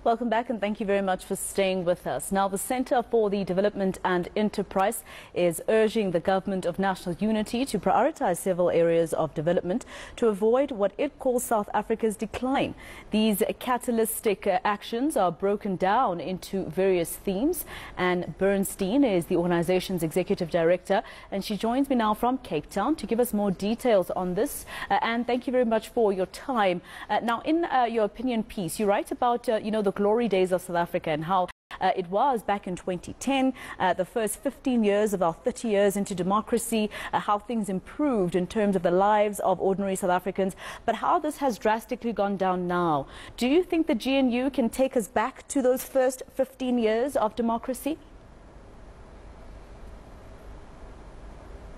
Welcome back and thank you very much for staying with us. Now, the Centre for the Development and Enterprise is urging the Government of National Unity to prioritise several areas of development to avoid what it calls South Africa's decline. These catalytic actions are broken down into various themes. Ann Bernstein is the organisation's Executive Director and she joins me now from Cape Town to give us more details on this. Ann, thank you very much for your time. Now, in your opinion piece, you write about, the glory days of South Africa and how it was back in 2010, the first 15 years of our 30 years into democracy, how things improved in terms of the lives of ordinary South Africans, but how this has drastically gone down now. Do you think the GNU can take us back to those first 15 years of democracy?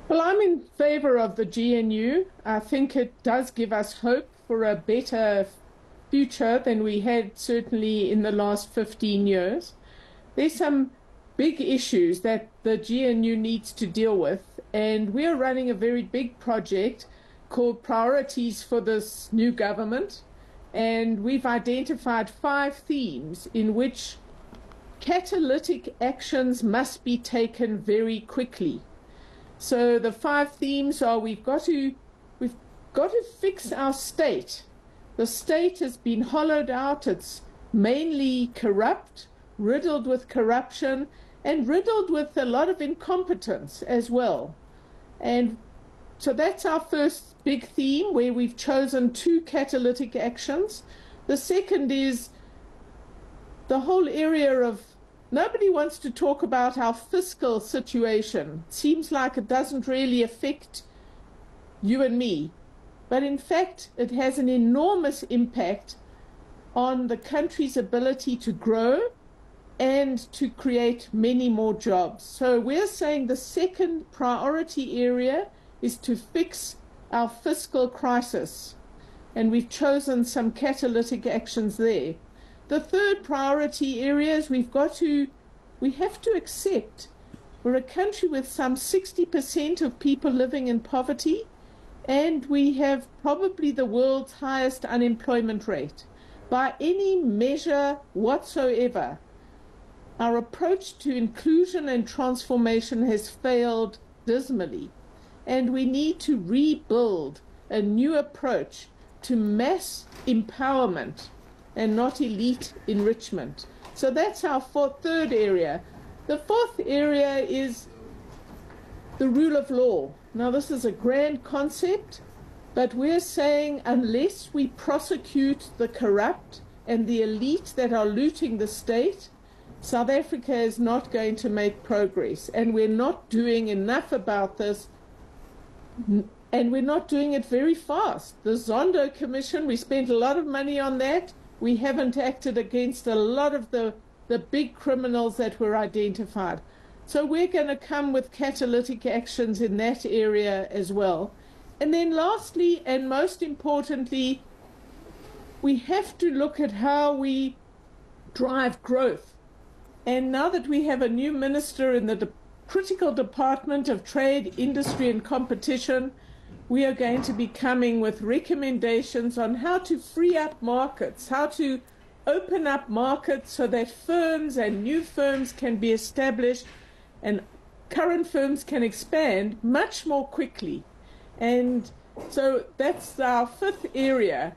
Well, I'm in favour of the GNU. I think it does give us hope for a better future than we had certainly in the last 15 years. There's some big issues that the GNU needs to deal with, and we're running a very big project called Priorities for this new government, and we've identified 5 themes in which catalytic actions must be taken very quickly. So the 5 themes are we've got to fix our state. The state has been hollowed out. It's mainly corrupt, riddled with corruption, and riddled with a lot of incompetence as well. And so that's our first big theme, where we've chosen 2 catalytic actions. The second is the whole area of nobody wants to talk about our fiscal situation. It seems like it doesn't really affect you and me. But in fact, it has an enormous impact on the country's ability to grow and to create many more jobs. So we're saying the second priority area is to fix our fiscal crisis. And we've chosen some catalytic actions there. The third priority area is we have to accept we're a country with some 60% of people living in poverty, and we have probably the world's highest unemployment rate. By any measure whatsoever, our approach to inclusion and transformation has failed dismally, and we need to rebuild a new approach to mass empowerment and not elite enrichment. So that's our third area. The fourth area is the rule of law. Now, this is a grand concept, but we're saying unless we prosecute the corrupt and the elite that are looting the state, South Africa is not going to make progress. And we're not doing enough about this, and we're not doing it very fast. The Zondo Commission, we spent a lot of money on that. We haven't acted against a lot of the big criminals that were identified. So we're going to come with catalytic actions in that area as well. And then lastly, and most importantly, we have to look at how we drive growth. And now that we have a new minister in the critical Department of Trade, Industry and Competition, we are going to be coming with recommendations on how to free up markets, how to open up markets so that firms and new firms can be established and current firms can expand much more quickly. And so that's our 5th area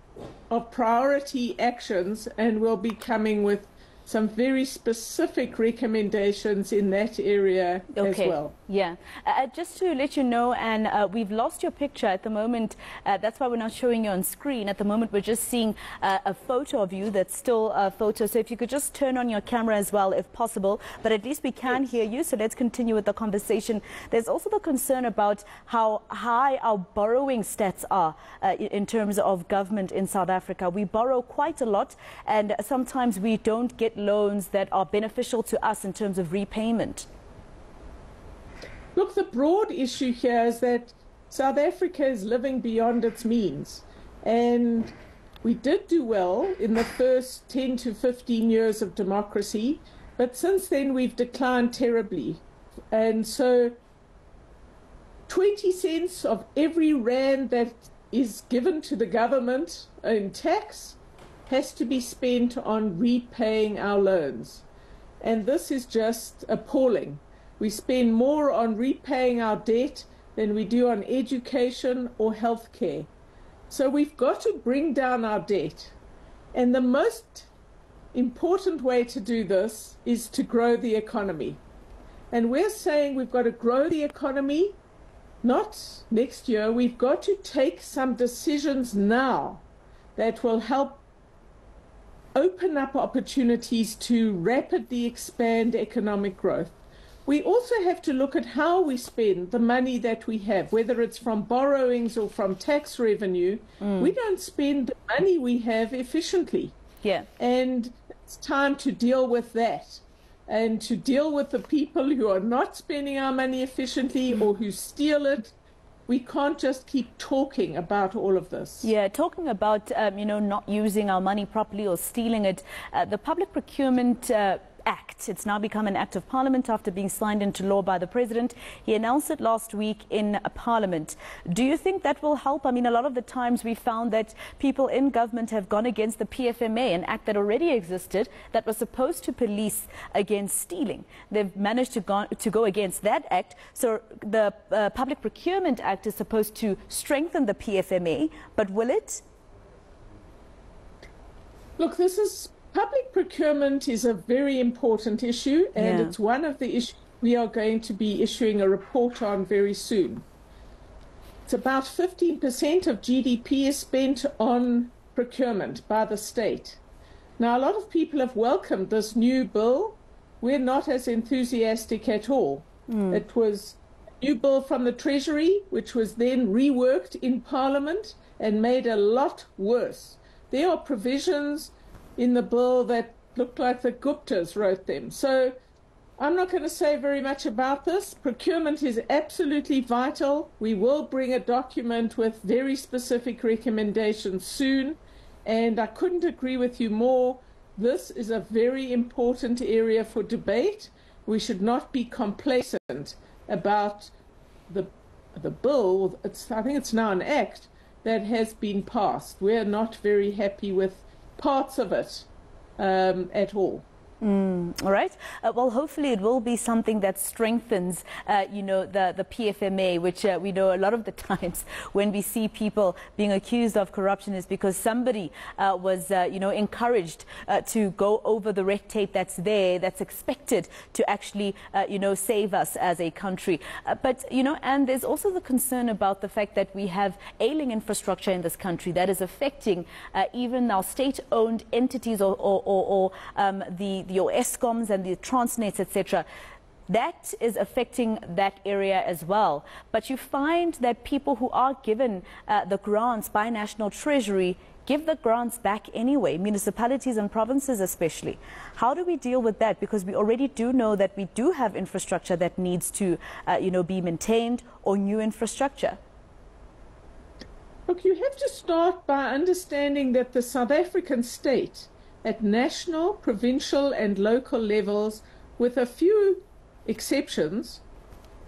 of priority actions, and we'll be coming with some very specific recommendations in that area as well. Yeah. Just to let you know, and we've lost your picture at the moment. That's why we're not showing you on screen. At the moment, we're just seeing a photo of you that's still a photo. So if you could just turn on your camera as well, if possible. But at least we can hear you. So let's continue with the conversation. There's also the concern about how high our borrowing stats are in terms of government in South Africa. We borrow quite a lot, and sometimes we don't get loans that are beneficial to us in terms of repayment. Look, the broad issue here is that South Africa is living beyond its means. And we did do well in the first 10 to 15 years of democracy, but since then we've declined terribly. And so 20 cents of every rand that is given to the government in tax has to be spent on repaying our loans. And this is just appalling. We spend more on repaying our debt than we do on education or healthcare. So we've got to bring down our debt. And the most important way to do this is to grow the economy. And we're saying we've got to grow the economy, not next year. We've got to take some decisions now that will help open up opportunities to rapidly expand economic growth. We also have to look at how we spend the money that we have, whether it's from borrowings or from tax revenue. We don't spend the money we have efficiently. Yeah. And it's time to deal with that and to deal with the people who are not spending our money efficiently or who steal it. We can't just keep talking about all of this. Yeah, talking about, not using our money properly or stealing it. The Public Procurement Act, it's now become an act of Parliament after being signed into law by the President. He announced it last week in Parliament. Do you think that will help? I mean, a lot of the times we found that people in government have gone against the PFMA, an act that already existed that was supposed to police against stealing. They've managed to go against that act. So the Public Procurement Act is supposed to strengthen the PFMA, but will it? Look, public procurement is a very important issue, and it's one of the issues we are going to be issuing a report on very soon. It's about 15% of GDP is spent on procurement by the state. Now, a lot of people have welcomed this new bill. We're not as enthusiastic at all. It was a new bill from the Treasury, which was then reworked in Parliament and made a lot worse. There are provisions in the bill that looked like the Guptas wrote them. So I'm not going to say very much about this. Procurement is absolutely vital. We will bring a document with very specific recommendations soon, and I couldn't agree with you more. This is a very important area for debate. We should not be complacent about the bill. I think it's now an act that has been passed. We're not very happy with parts of it at all. All right. Well, hopefully it will be something that strengthens, the PFMA, which we know a lot of the times when we see people being accused of corruption is because somebody was, encouraged to go over the red tape that's there, that's expected to actually, save us as a country. But, and there's also the concern about the fact that we have ailing infrastructure in this country that is affecting even now state-owned entities or your ESCOMs and the Transnets, etc. That is affecting that area as well. But you find that people who are given the grants by National Treasury give the grants back anyway, municipalities and provinces especially. How do we deal with that? Because we already do know that we do have infrastructure that needs to, be maintained, or new infrastructure. Look, you have to start by understanding that the South African state at national, provincial and local levels, with a few exceptions,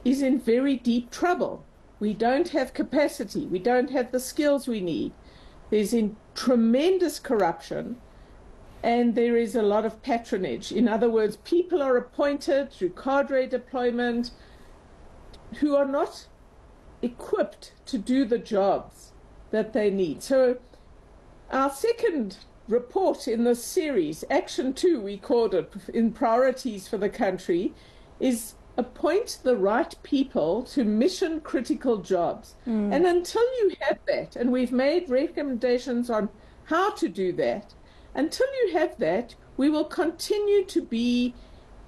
is in very deep trouble. We don't have capacity. We don't have the skills we need. There's tremendous corruption, and there is a lot of patronage. In other words, people are appointed through cadre deployment who are not equipped to do the jobs that they need. So our second report in this series, Action 2 we called it, in priorities for the country, is appoint the right people to mission critical jobs. And until you have that, and we've made recommendations on how to do that, until you have that, we will continue to be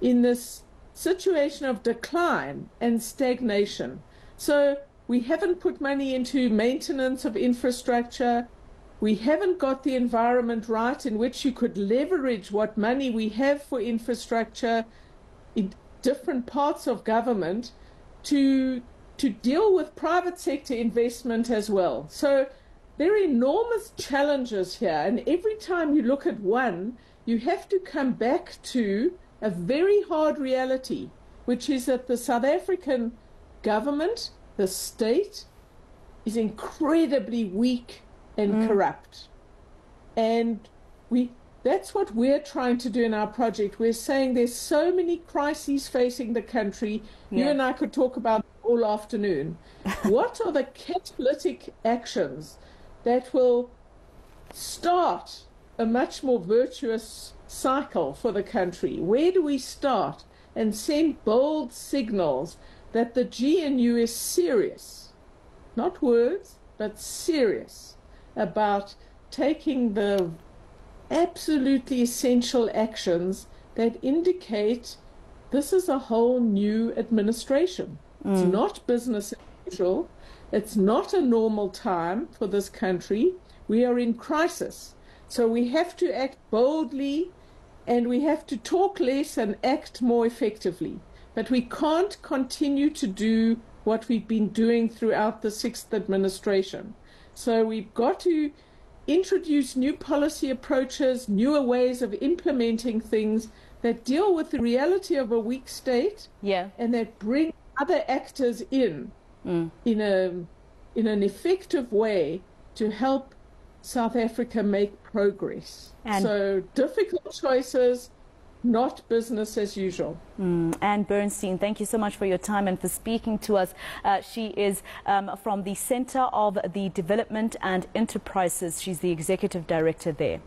in this situation of decline and stagnation. So we haven't put money into maintenance of infrastructure. We haven't got the environment right in which you could leverage what money we have for infrastructure in different parts of government to deal with private sector investment as well. So there are enormous challenges here, and every time you look at one, you have to come back to a very hard reality, which is that the South African government, the state, is incredibly weak and corrupt. And That's what we're trying to do in our project. We're saying there's so many crises facing the country. You and I could talk about all afternoon. What are the catalytic actions that will start a much more virtuous cycle for the country? Where do we start and send bold signals that the GNU is serious, not words, but serious about taking the absolutely essential actions that indicate this is a whole new administration. It's not business as usual. It's not a normal time for this country. We are in crisis. So we have to act boldly, and we have to talk less and act more effectively. But we can't continue to do what we've been doing throughout the sixth administration. So we've got to introduce new policy approaches, newer ways of implementing things that deal with the reality of a weak state, and that bring other actors in an effective way to help South Africa make progress. So difficult choices, not business as usual. Ann Bernstein, thank you so much for your time and for speaking to us. She is from the Center of the Development and Enterprises. She's the Executive Director there.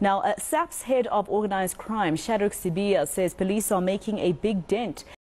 Now, SAP's head of organized crime, Shadrack Sibiya, says police are making a big dent